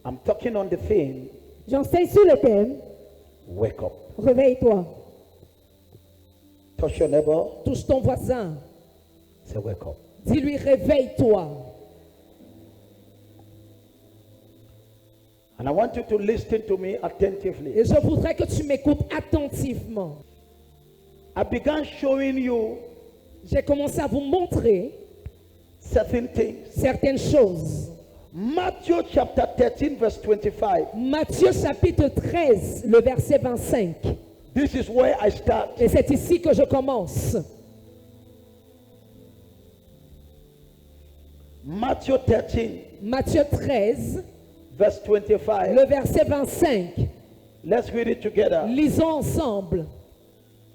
I'm talking on the theme, J'enseigne sur le thème, wake up. réveille-toi. Touch your neighbor, Touche ton voisin. say wake up. Dis-lui, réveille-toi. And I want you to listen to me attentively. Et je voudrais que tu m'écoutes attentivement. I began showing you J'ai commencé à vous montrer certain things. certaines choses. Matthew chapter 13 verse 25. Matthieu chapitre 13, le verset 25. This is where I start. Et c'est ici que je commence. Matthew 13 Matthieu 13, verse 25. le verset 25. Let's read it together. Lisons ensemble.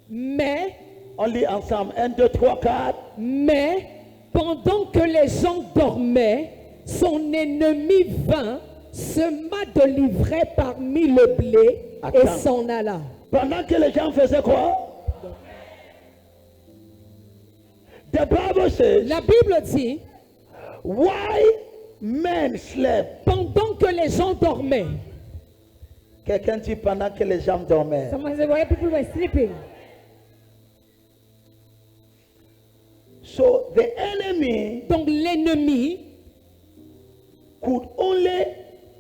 Mais Only ensemble. 1, 2, 3, 4. Mais pendant que les gens dormaient, son ennemi vint, sema de l'ivraie parmi le blé et Attends. s'en alla. Pendant que les gens faisaient quoi? The Bible says, La Bible dit, why men slept. pendant que les gens dormaient. Quelqu'un dit pendant que les gens dormaient. Someone said, while people were sleeping. So the enemy Donc l'ennemi could only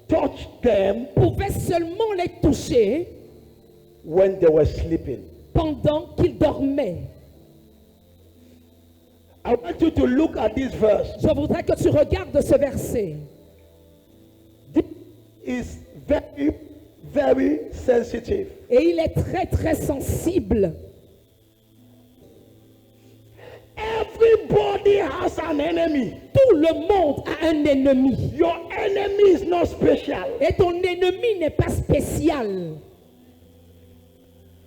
touch them pouvait seulement les toucher when they were sleeping. pendant qu'ils dormaient. I want you to look at this verse. Je voudrais que tu regardes ce verset. This is very, very sensitive. Et il est très très sensible. Everybody has an enemy. Tout le monde a un ennemi. Your enemy is not special. Et ton ennemi n'est pas spécial.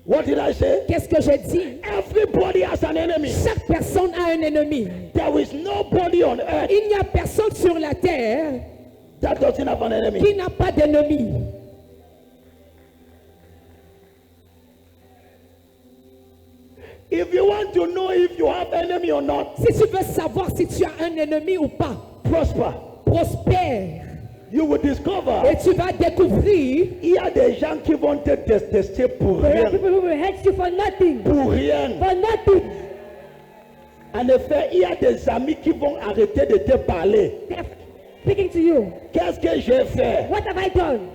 What did I say? Qu'est-ce que j'ai dit? Everybody has an enemy. Chaque personne a un ennemi. There is nobody on earth Il n'y a personne sur la terre that doesn't have an enemy. qui n'a pas d'ennemi. If you want to know if you have enemy or not, Si tu veux savoir si tu as un ennemi ou pas, prosper. prospère. You will discover Et tu vas découvrir il y a des gens qui vont te détester pour there are rien. people who will hate you for nothing. Pour rien. For nothing. En effet, il y a des amis qui vont arrêter de te parler. They're speaking to you. Qu'est-ce que j'ai fait? What have I done?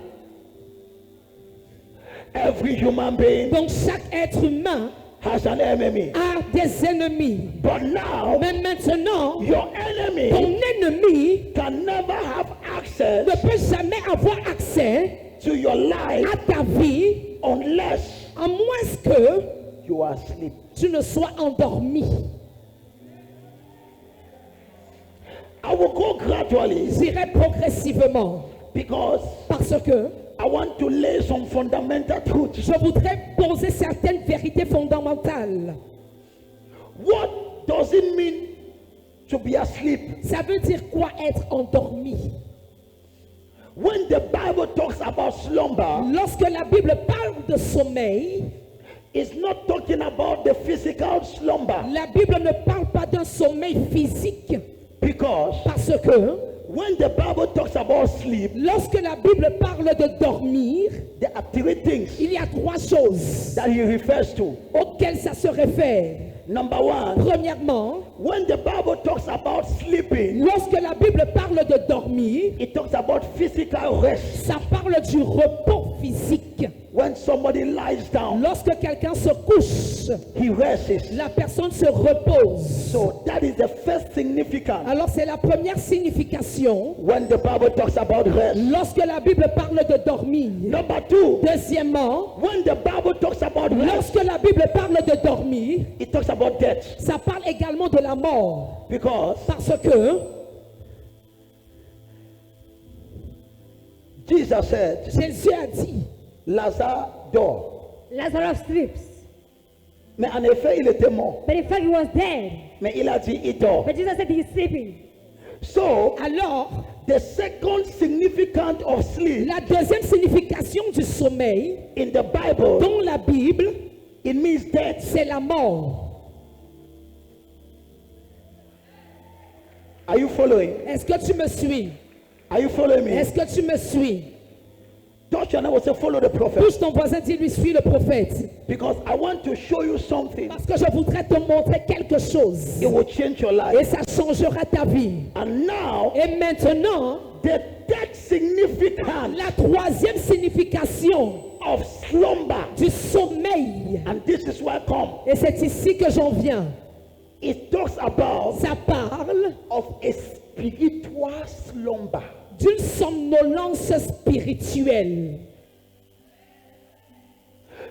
Every human being Donc chaque être humain has an enemy. a des ennemis. But now, Mais maintenant, your ton enemy ennemi can never have access ne peut jamais avoir accès to your life à ta vie unless à moins que you are asleep. tu ne sois endormi. I will go gradually J'irai progressivement because parce que I want to lay some fundamental truths. je voudrais poser certaines vérités fondamentales. What does it mean to be asleep? Ça veut dire quoi être endormi? When the Bible talks about slumber, Lorsque la Bible parle de sommeil, it's not talking about the physical slumber la Bible ne parle pas d'un sommeil physique because parce que when the Bible talks about sleep, lorsque la Bible parle de dormir, there are three things il y a trois choses that he refers to. auxquelles ça se réfère. Number one, Premièrement, when the Bible talks about sleeping, lorsque la Bible parle de dormir, it talks about physical rest. ça parle du repos physique. When somebody lies down, Lorsque quelqu'un se couche, he rests. la personne se repose. So that is the first significance Alors c'est la première signification when the Bible talks about rest. lorsque la Bible parle de dormir. Number two, Deuxièmement, when the Bible talks about rest, lorsque la Bible parle de dormir, it talks about death. ça parle également de la mort. Because Parce que Jesus said, Jésus a dit, Lazare dort. Lazarus sleeps. Mais en effet, il était mort. But in fact he was dead. Mais il a dit, il dort. But Jesus said he is sleeping. So, Alors, the second significance of sleep la deuxième signification du sommeil in the Bible, dans la Bible, it means death. c'est la mort. Are you following? Est-ce que tu me suis? Are you following me? Est-ce que tu me suis? Touch your neighbor, say, follow the prophet. Touche ton voisin, dis-lui, suis le prophète. Because I want to show you something. Parce que je voudrais te montrer quelque chose. It will change your Et life. ça changera ta vie. And now, Et maintenant, the third significance la troisième signification of slumber, du sommeil. and this is where I come. Et c'est ici que j'en viens. It talks about Ça parle of a spiritual slumber. d'une somnolence spirituelle.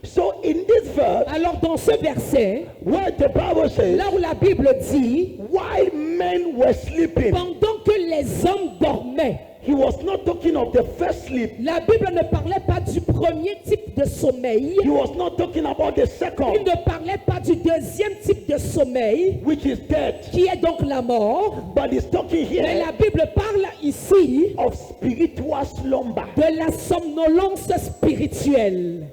So in this verse, Alors dans ce verset, where the Bible says, là où la Bible dit, while men were sleeping, pendant que les hommes dormaient, he was not talking of the first sleep. la Bible ne parlait pas du premier type de sommeil. He was not talking about the Il second, ne parlait pas du deuxième type de sommeil, which is death. qui est donc la mort. But he's talking Mais here la Bible parle ici of spiritual slumber. de la somnolence spirituelle.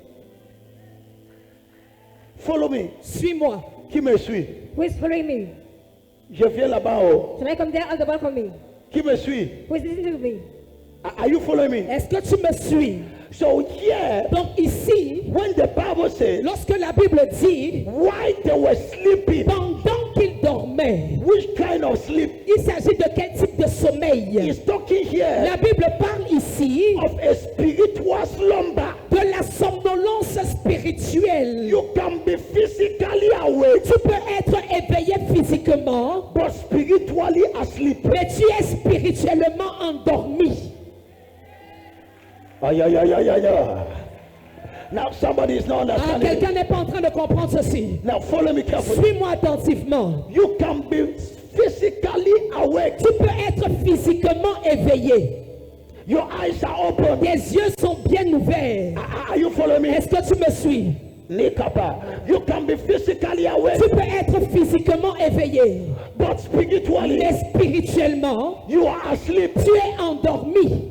Follow me. Suis-moi. Qui me suit? Who is following me? Je viens là-bas. Oh. Should I come there? All the welcome me. Qui me suit? Who is listening to me? Are you following me? Est-ce que tu me suis? So here, Donc ici, when the Bible says, lorsque la Bible dit, while they were sleeping, pendant qu'ils dormaient, which kind of sleep? il s'agit de quel type de sommeil? He's talking here La Bible parle ici of a spiritual slumber. de la somnolence spirituelle. You can be physically awake, Tu peux être éveillé physiquement, but spiritually asleep. mais tu es spirituellement endormi. Ay, ay, ay, ay, ay, ay. Now somebody is not Ah, understanding. quelqu'un n'est pas en train de comprendre ceci. Now follow me carefully. Suis-moi attentivement. You can be physically awake. Tu peux être physiquement éveillé. Your eyes are open. Tes yeux sont bien ouverts. Are you following me? Est-ce que tu me suis? Nikapa. You can be physically awake, Tu peux être physiquement éveillé, but spiritually mais spirituellement, you are asleep. tu es endormi.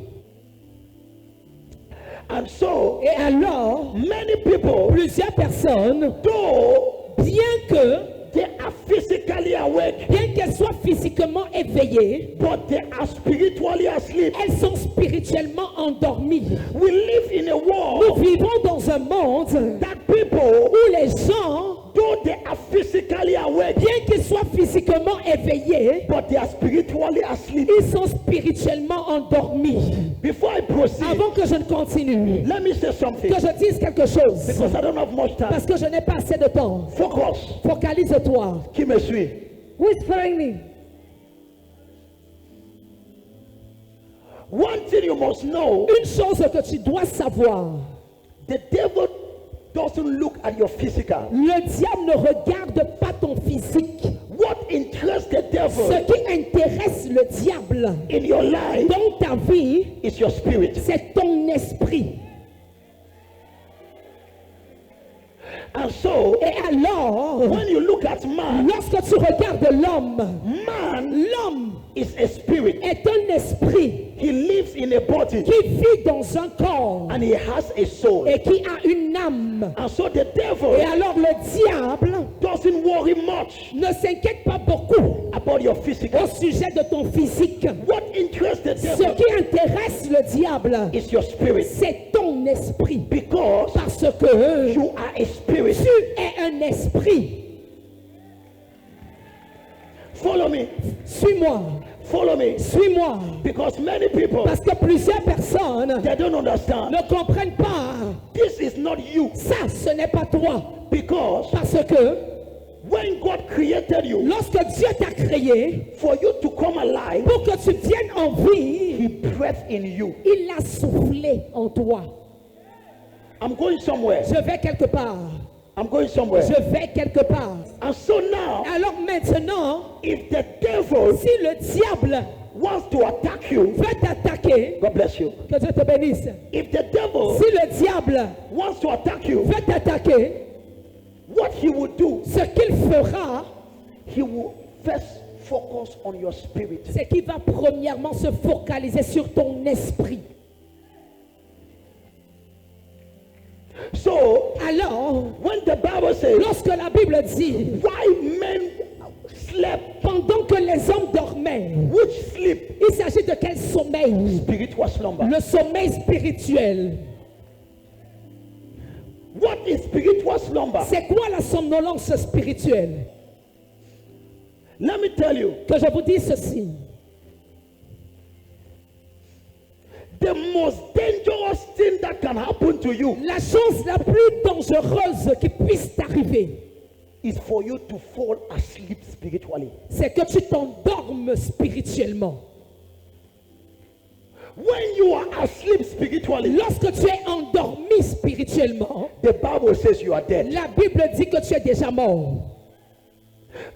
And so Et alors, many people, plusieurs personnes, though bien que they are physically awake, bien qu'elles soient physiquement éveillées, but they are spiritually asleep. elles sont spirituellement endormies. We live in a Nous world vivons dans un monde that people, où les gens, though they are physically awake, bien qu'ils soient physiquement éveillés, but they are spiritually asleep. ils sont spirituellement endormis. Before I proceed, Avant que je ne continue, let me say something, que je dise quelque chose, because I don't have much time. parce que je n'ai pas assez de temps. Focus. Focalise-toi. Qui me suit? Who is following me? One thing you must know, Une chose que tu dois savoir, the devil doesn't look at your physical. le diable ne regarde pas ton physique. What interests the Ce devil qui intéresse le diable in your life dans ta vie, is your spirit. c'est ton esprit. And so, Et alors, when you look at man, lorsque tu regardes l'homme, man l'homme is a spirit. est un esprit He lives in a body qui vit dans un corps and he has a soul. et qui a une âme. And so the Et devil alors le diable doesn't worry much ne s'inquiète pas beaucoup about your physical. au sujet de ton physique. What interests the Ce devil qui intéresse le diable, is your spirit, c'est ton esprit. because Parce que you are a spirit. tu es un esprit. Follow me. Suis-moi, Follow me. suis-moi. Because many people, Parce que plusieurs personnes they don't understand. ne comprennent pas. This is not you. Ça, ce n'est pas toi. Because Parce que when God created you, lorsque Dieu t'a créé, for you to come alive, pour que tu viennes en vie, He breathed in you. il a soufflé en toi. I'm going somewhere. Je vais quelque part. I'm going somewhere. Je vais quelque part. And so now, Alors maintenant, if the devil si le diable wants to attack you, veut t'attaquer, God bless you. que Dieu te bénisse. If the devil Si le diable wants to attack you, veut t'attaquer, what he will do, ce qu'il fera, he will first focus on your spirit. c'est qu'il va premièrement se focaliser sur ton esprit. So, Alors, when the Bible says, lorsque la Bible dit, why men slept, pendant que les hommes dormaient, which sleep? il s'agit de quel sommeil? Spiritual slumber. Le sommeil spirituel. What is spiritual slumber? C'est quoi la somnolence spirituelle? Let me tell you, Que je vous dise ceci. the most dangerous thing that can happen to you La chose la plus dangereuse qui puisse t'arriver, is for you to fall asleep spiritually. c'est que tu t'endormes spirituellement. When you are asleep spiritually, Lorsque tu es endormi spirituellement, the Bible says you are dead. la Bible dit que tu es déjà mort.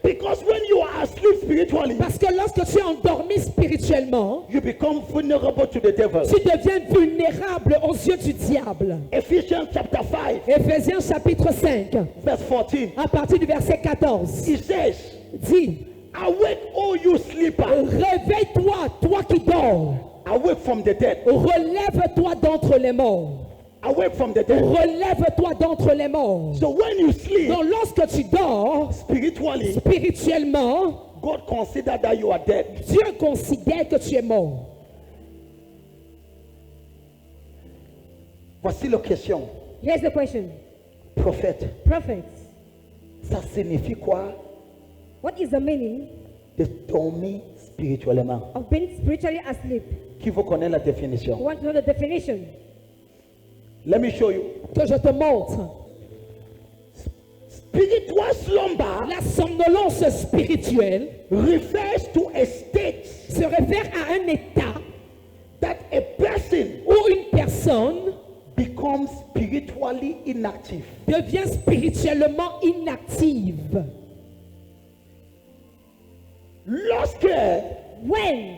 Because when you are asleep spiritually, Parce que lorsque tu es endormi spirituellement, you become vulnerable to the devil. tu deviens vulnérable aux yeux du diable. Ephesians chapter 5, Éphésiens chapitre 5, verse 14. à partir du verset 14, It says, dit, awake, O you sleeper. réveille-toi, toi qui dors. Awake from the dead. Relève-toi d'entre les morts. Awake from the dead. Relève-toi d'entre les morts. So when you sleep Donc lorsque tu dors, spiritually, spirituellement, God considers that you are dead. Dieu considère que tu es mort. Voici la question. Here's the question. Prophète, Prophets, ça signifie quoi what is the meaning de dormir spirituellement? of being spiritually asleep? Qui veut connaître la You définition? want to know the definition? Let me show you. Que je te montre. Spiritual slumber La somnolence spirituelle refers to a state se réfère à un état that a person où une personne becomes spiritually inactive. devient spirituellement inactive. Lorsque When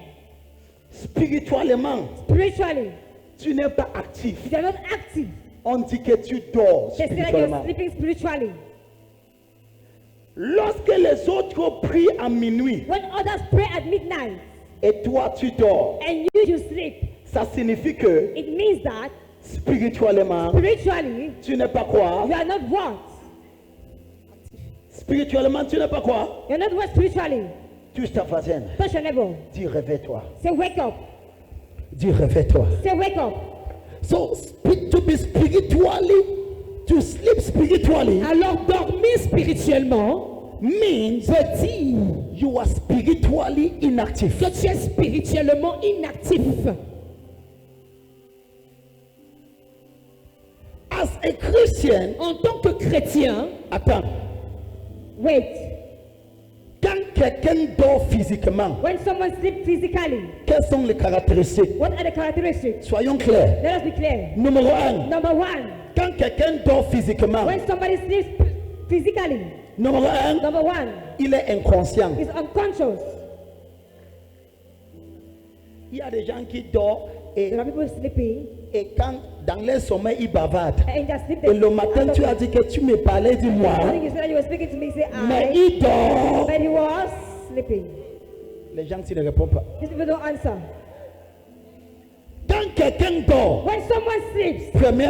spirituellement spiritually tu n'es pas actif, you are not active, on dit que tu dors they say that you're spirituellement. sleeping spiritually. Lorsque les autres prient à minuit When others pray at midnight et toi tu dors, and you sleep, ça signifie que it means that spirituellement spiritually tu n'es pas quoi? you are not what? Spirituellement tu n'es pas quoi? You're not what spiritually? Touche ta voisine, Touch your neighbor. dis réveille-toi. Say wake up. Dis réveille-toi. Say wake up. So to be spiritually, to sleep spiritually Alors dormir spirituellement means veut dire you are spiritually inactive. que tu es spirituellement inactif. As a Christian, En tant que chrétien, attends, Wait. quand quelqu'un dort physiquement, When someone sleeps physically, quelles sont les caractéristiques? what are the characteristics? Soyons clairs. Let us be clear. Numéro 1, Number one, quand quelqu'un dort physiquement, when somebody sleeps physically, numéro 1, number one, il est inconscient. is unconscious. Il y a des gens qui dorment et, There are people sleeping quand dans leur sommeil ils bavardent. and in their sleep Et le matin tu as dit que tu me parlais, I dis-moi, think you said that you were speaking to me, say mais I, il dort. but he was sleeping. Les gens ne répondent pas. These people don't answer. Quand quelqu'un dort, When someone sleeps, premier,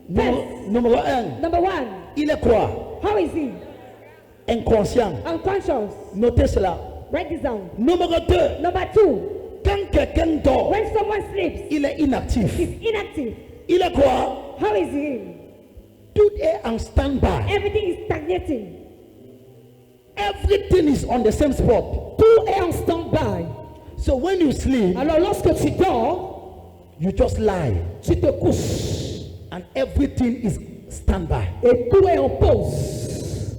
numéro 1, number one, il est quoi? how is he? Inconscient. Unconscious. Notez cela. Write this down. Numéro 2, Number two, quand quelqu'un dort, when someone sleeps, il est inactif. he's inactive. Il est quoi? How is he? Tout est en stand-by. Everything is stagnating. Everything is on the same spot. tout est en stand-by. So when you sleep, Alors lorsque tu dors, you just lie. tu te couches And everything is standby. et tout est en pause.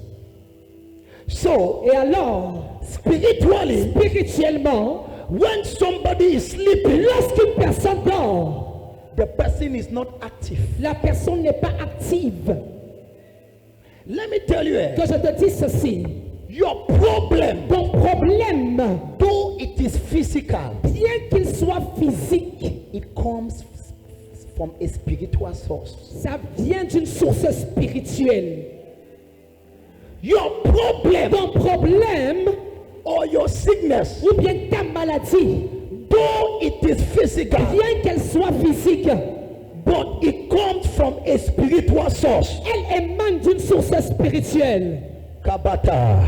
So, Et alors, spiritually, spirituellement, when somebody is sleeping, lorsqu'une personne dort, the person is not active. la personne n'est pas active. Let me tell you, Que je te dise ceci, your problem, ton problème, though it is physical, bien qu'il soit physique, it comes from a spiritual source. ça vient d'une source spirituelle. Your problem Ton problème, or your sickness, ou bien ta maladie, though it is physical, bien qu'elle soit physique, but it comes from a spiritual source. elle émane d'une source spirituelle. Kabata,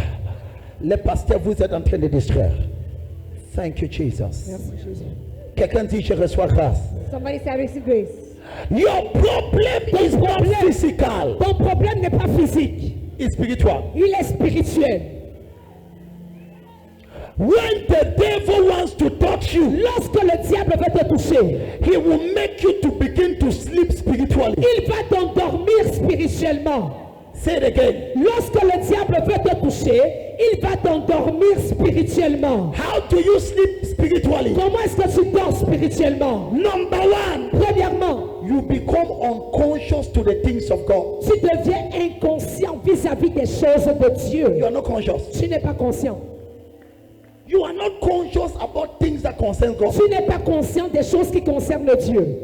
les pasteurs, vous êtes en train de distraire. Thank you, Jesus. Quelqu'un dit, je reçois grâce. Somebody say, I receive grace. Your problem is not physical. Ton problème n'est pas physique, It's spiritual. il est spirituel. When the devil wants to touch you, Lorsque le diable veut te toucher, he will make you to begin to sleep spiritually. il va t'endormir spirituellement. Say it again. Lorsque le diable veut te toucher, il va t'endormir spirituellement. How do you sleep spiritually? Comment est-ce que tu dors spirituellement? Number one, Premièrement, you become unconscious to the things of God. tu deviens inconscient vis-à-vis des choses de Dieu. You are not conscious. Tu n'es pas conscient. You are not conscious about things that concern God. Tu n'es pas conscient des choses qui concernent Dieu.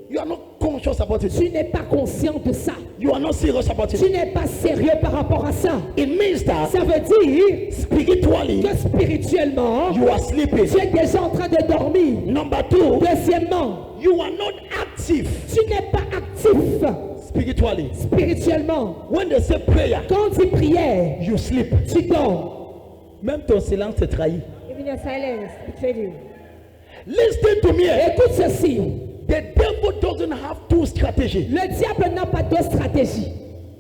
You are not conscious about it. Tu n'es pas conscient de ça. You are not serious about Tu it. n'es pas sérieux par rapport à ça. It means that Ça veut dire spiritually que spirituellement, you are sleeping. tu es déjà en train de dormir. Number two, Deuxièmement, you are not active tu n'es pas actif spiritually. spirituellement. When they say prayer, Quand tu prières, you sleep. tu dors. Même ton silence te trahit. Even your silence betrayed you. Listen to me. Écoute ceci. The devil doesn't have two strategies. Le diable n'a pas de stratégie.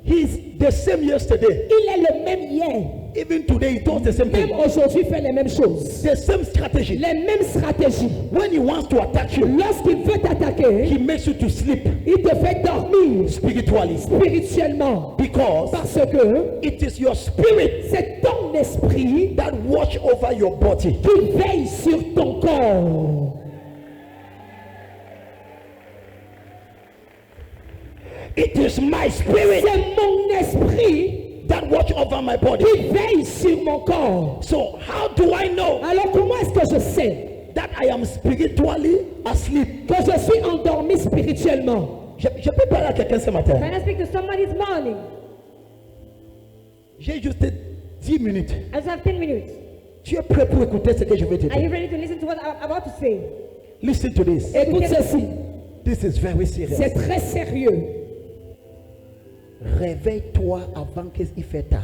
He's the same yesterday. Il est le même hier. Even today, he does the same Même thing. aujourd'hui, il fait les mêmes choses. The same strategy. Les mêmes stratégies. When he wants to attack you, Lorsqu'il veut t'attaquer, he makes you to sleep il te fait dormir spiritually. spirituellement. Because Parce que it is your spirit c'est ton esprit that watch over your body. qui veille sur ton corps. It is my spirit C'est mon esprit that watch over my body. qui veille sur mon corps. So how do I know Alors comment est-ce que je sais that I am spiritually asleep? que je suis endormi spirituellement? Je peux parler à quelqu'un ce matin. Can I speak to somebody this morning? J'ai juste 10 minutes. I just have 10 minutes. Tu es prêt pour écouter ce que je vais te Are you dire? ready to listen to what I'm about to say? Listen to this. Écoute ceci, This is very serious. c'est très sérieux. Réveille-toi avant qu'il fait tard.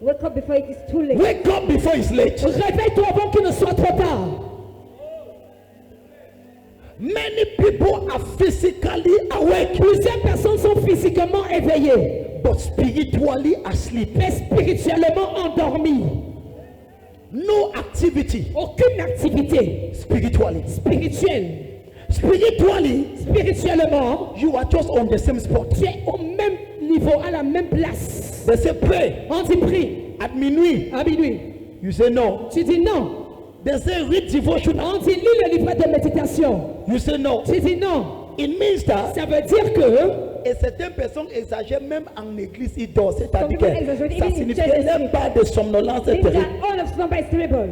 Wake up before it is too late. Wake up before it's late. Réveille-toi avant qu'il ne soit trop tard. Many people are physically awake, Plusieurs personnes sont physiquement éveillées, but spiritually asleep. mais spirituellement endormies. No activity Aucune activité spiritually. spirituelle. Spiritually, Spirituellement, you are just on the same spot. tu es au même niveau, à la même place. They say pray On dit prie at minuit. à minuit. You say no. Tu dis non. They say read devotional. On dit lis le livret de méditation. You say no. Tu dis non. It means that Ça veut dire que et certaines personnes exagèrent même en église, ils dorment. C'est-à-dire Some que people exaggerate ça even in signifie church, they même sleep. pas de somnolence Think terrible. that all of slumber is terrible.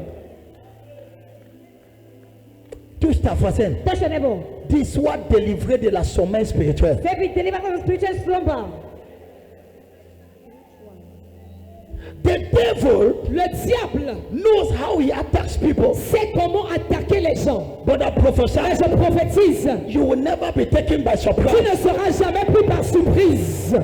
Touche ta voisine. Touch your neighbor. Dis sois délivré de la sommeil spirituel. Say be delivered from spiritual slumber. The devil le diable knows how he attacks people. sait comment attaquer les gens. But I Mais prophesy, je prophétise, you will never be taken by tu surprise. ne seras jamais pris par surprise.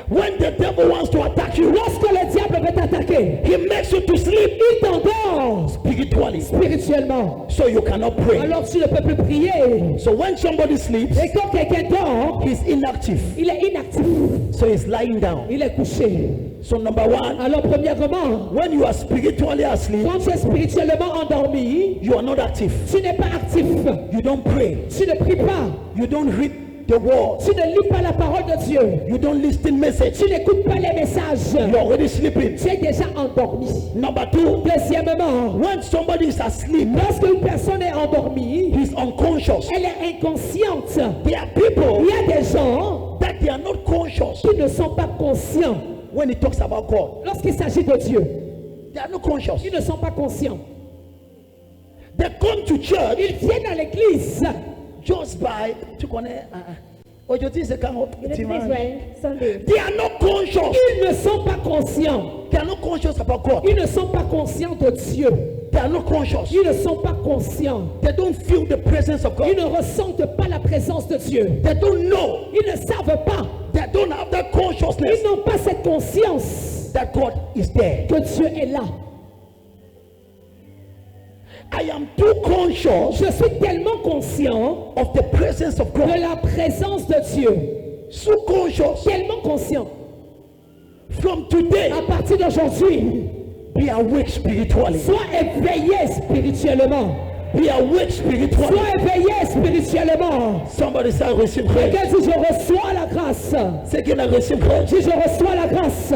When the devil wants to attack you, Lorsque le diable veut t'attaquer, he makes you to sleep il t'endort spiritually, spirituellement. so you cannot pray. Alors tu ne peux plus prier. So when somebody sleeps, Et quand quelqu'un dort, he's inactive, il est inactif. so he's lying down. Il est couché. So number one, Alors premièrement, when you are spiritually asleep, quand tu es spirituellement endormi, you are not active. tu n'es pas actif. You don't pray. Tu ne pries pas. You don't read the word. Tu ne lis pas la parole de Dieu. You don't listen message. Tu n'écoutes pas les messages. You're already sleeping. Tu es déjà endormi. Number two, Deuxièmement, when somebody is asleep, lorsqu'une personne est endormie, he's unconscious. elle est inconsciente. There are people Il y a des gens that they are not conscious qui ne sont pas conscients when he talks about God. lorsqu'il s'agit de Dieu. They are not conscious. Ils ne sont pas conscients. They come to church Ils viennent à l'église just by, tu connais, aujourd'hui c'est quand You know dimanche. today's right? Sunday. They are not conscious. Ils ne sont pas conscients. They are not conscious about God. Ils ne sont pas conscients de Dieu. They are not conscious. Ils ne sont pas conscients. They don't feel the presence of Ils God. ne ressentent pas la présence de Dieu. They don't know. Ils ne savent pas. They don't have that consciousness Ils n'ont pas cette conscience that God is there. que Dieu est là. I am too conscious Je suis tellement conscient of the presence of de God. la présence de Dieu. So conscious. Tellement conscient. From today, À partir d'aujourd'hui, be awake spiritually. sois éveillé spirituellement. Be awake spiritually. Sois éveillé spirituellement. Somebody say, I receive grace. Quelqu'un dit, je reçois la grâce. Say, can I receive grace? Dis, je reçois la grâce.